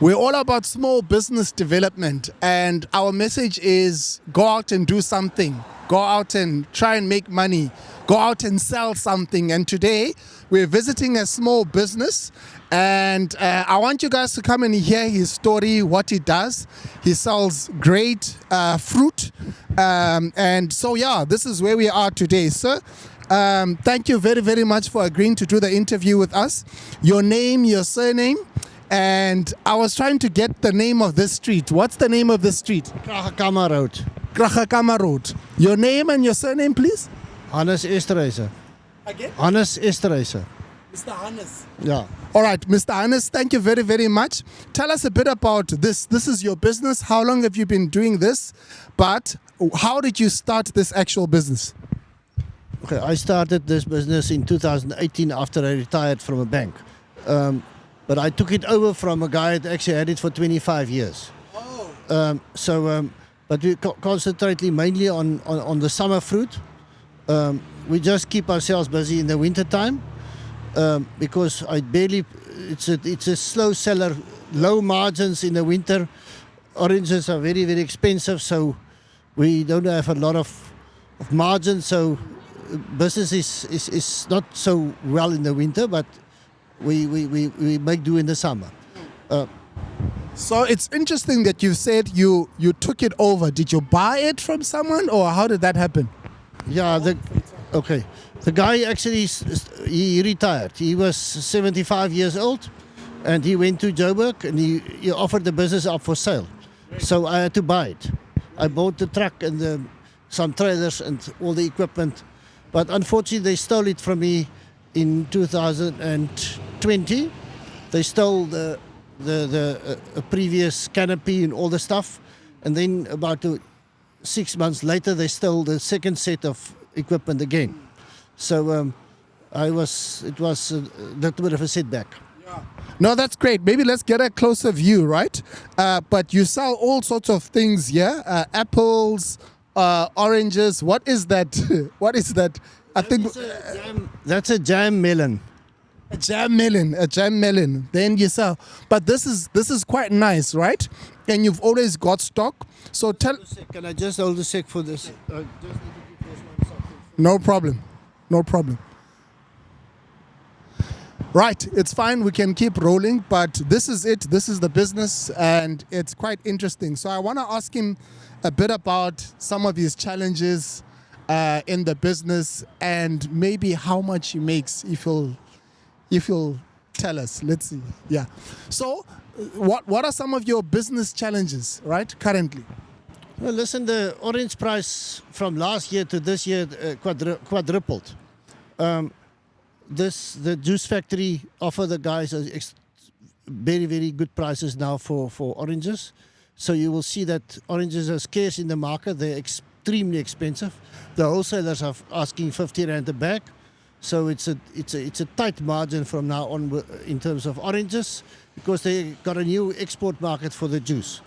We're all about small business development, and our message is go out and do something. Go out and try and make money. Go out and sell something. And today we're visiting a small business, and I want you guys to come and hear his story, what he does. He sells great fruit. And so, yeah, this is where we are today, sir. Thank you very, very much for agreeing to do the interview with us. Your name, your surname, and I was trying to get the name of this street. What's the name of this street? Krachakama Road. Krachakama Road. Your name and your surname, please? Hannes Esterhuizen. Again? Hannes Esterhuizen. Mr. Hannes. Yeah. All right, Mr. Hannes, thank you very, very much. Tell us a bit about this. This is your business. How long have you been doing this? But how did you start this actual business? Okay, I started this business in 2018 after I retired from a bank. But I took it over from a guy that actually had it for 25 years. Oh. But we concentrate mainly on the summer fruit. We just keep ourselves busy in the winter time because it's a slow seller, low margins in the winter. Oranges are very, very expensive, so we don't have a lot of margin. So business is not so well in the winter, but we make do in the summer. So it's interesting that you said you took it over. Did you buy it from someone, or how did that happen? Yeah, the guy actually he retired. He was 75 years old, and he went to Joburg and he offered the business up for sale. So I had to buy it. I bought the truck and some trailers and all the equipment, but unfortunately they stole it from me in 2020. They stole the previous canopy and all the stuff, and then about 6 months later they stole the second set of equipment again. So it was a little bit of a setback. No, that's great. Maybe let's get a closer view, right? But you sell all sorts of things here, apples, oranges. What is that? What is that? I think that's a jam melon. A jam melon. Then you sell. But this is quite nice, right? And you've always got stock. So tell. Can I just hold a sec for this? No problem. Right, it's fine. We can keep rolling, but this is it. This is the business, and it's quite interesting. So I want to ask him a bit about some of his challenges in the business, and maybe how much he makes. If you'll tell us, let's see. Yeah. So, what are some of your business challenges, right, currently? Well, listen, the orange price from last year to this year quadrupled. The juice factory offer the guys very, very good prices now for oranges. So you will see that oranges are scarce in the market. They're extremely expensive. The wholesalers are asking 50 rand a bag. So it's a tight margin from now on in terms of oranges, because they got a new export market for the juice.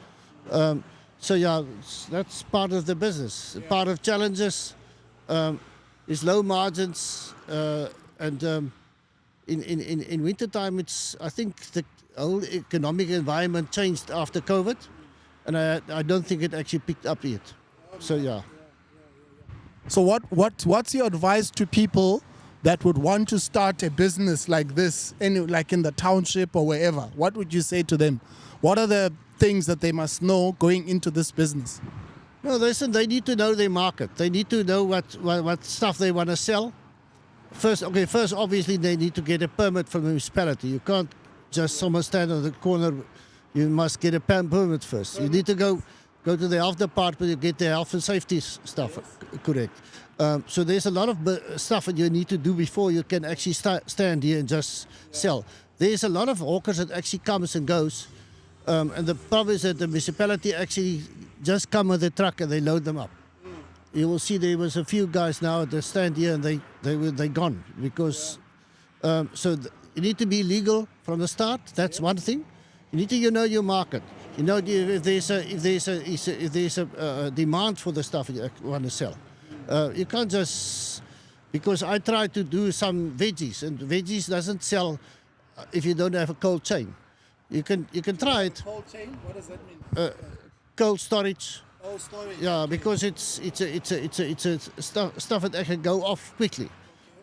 So yeah, that's part of the business. Yeah. Part of challenges is low margins. And in wintertime, I think the whole economic environment changed after COVID, and I don't think it actually picked up yet. So yeah. So what's your advice to people that would want to start a business like this, like in the township or wherever? What would you say to them? What are the things that they must know going into this business? No, listen, they need to know their market. They need to know what stuff they want to sell. First, obviously, they need to get a permit from the municipality. You can't just someone stand on the corner. You must get a permit first. You need to go to the health department to get the health and safety stuff correct. So there's a lot of stuff that you need to do before you can actually stand here and just sell. There's a lot of hawkers that actually comes and goes. And the problem is that the municipality actually just come with a truck and they load them up. You will see there was a few guys now at the stand here, and they gone because you need to be legal from the start. That's one thing. You need to know your market. You know if there's a demand for the stuff you want to sell. You can't just, because I try to do some veggies, and veggies doesn't sell if you don't have a cold chain. You can try it. Cold chain, what does that mean? Cold storage. Oh, storage. Yeah, because it's a stuff that can go off quickly.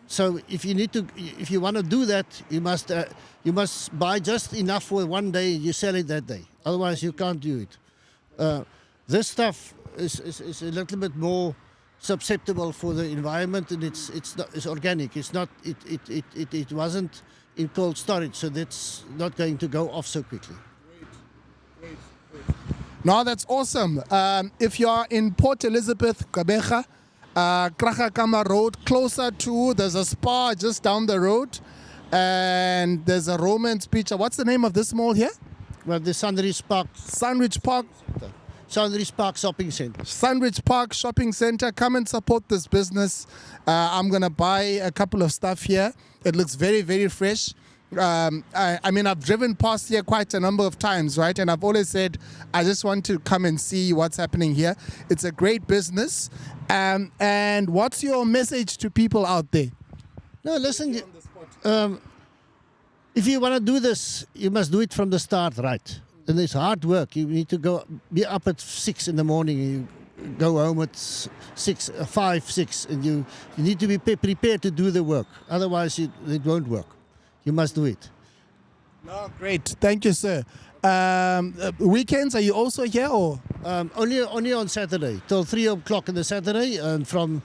So if you want to do that, you must buy just enough for one day. You sell it that day. Otherwise, you can't do it. This stuff is a little bit more susceptible for the environment, and it's organic. It's not it wasn't in cold storage, so that's not going to go off so quickly. Great. No, that's awesome. If you're in Port Elizabeth, Gqeberha, Kragakama Road, closer to, there's a spa just down the road, and there's a romance beach. What's the name of this mall here? Well, the Sandridge Park. Sandridge Park. Sandridge Park Shopping Centre. Sandridge Park Shopping Centre. Come and support this business. I'm going to buy a couple of stuff here. It looks very, very fresh. I mean, I've driven past here quite a number of times, right? And I've always said, I just want to come and see what's happening here. It's a great business. And what's your message to people out there? No, listen, if you want to do this, you must do it from the start, right? And it's hard work. You need to be up at 6 in the morning. You go home at 5, 6, and you need to be prepared to do the work. Otherwise, it won't work. You must do it. No, great. Thank you, sir. Weekends, are you also here, or? Only on Saturday, till 3 o'clock on the Saturday, and from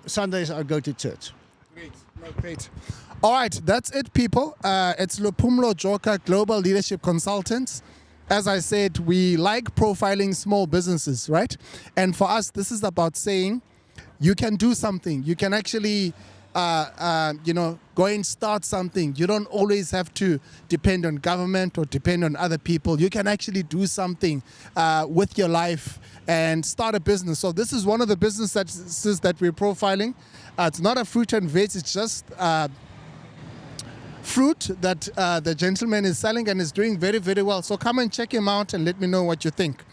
Sundays I go to church. Great. No, great. All right, that's it, people. It's Luphumlo Joka, Global Leadership Consultants. As I said, we like profiling small businesses, right? And for us, this is about saying you can do something. You can actually, go and start something. You don't always have to depend on government or depend on other people. You can actually do something with your life and start a business. So this is one of the businesses that we're profiling. It's not a fruit and veg. It's just fruit that the gentleman is selling and is doing very, very well. So come and check him out and let me know what you think.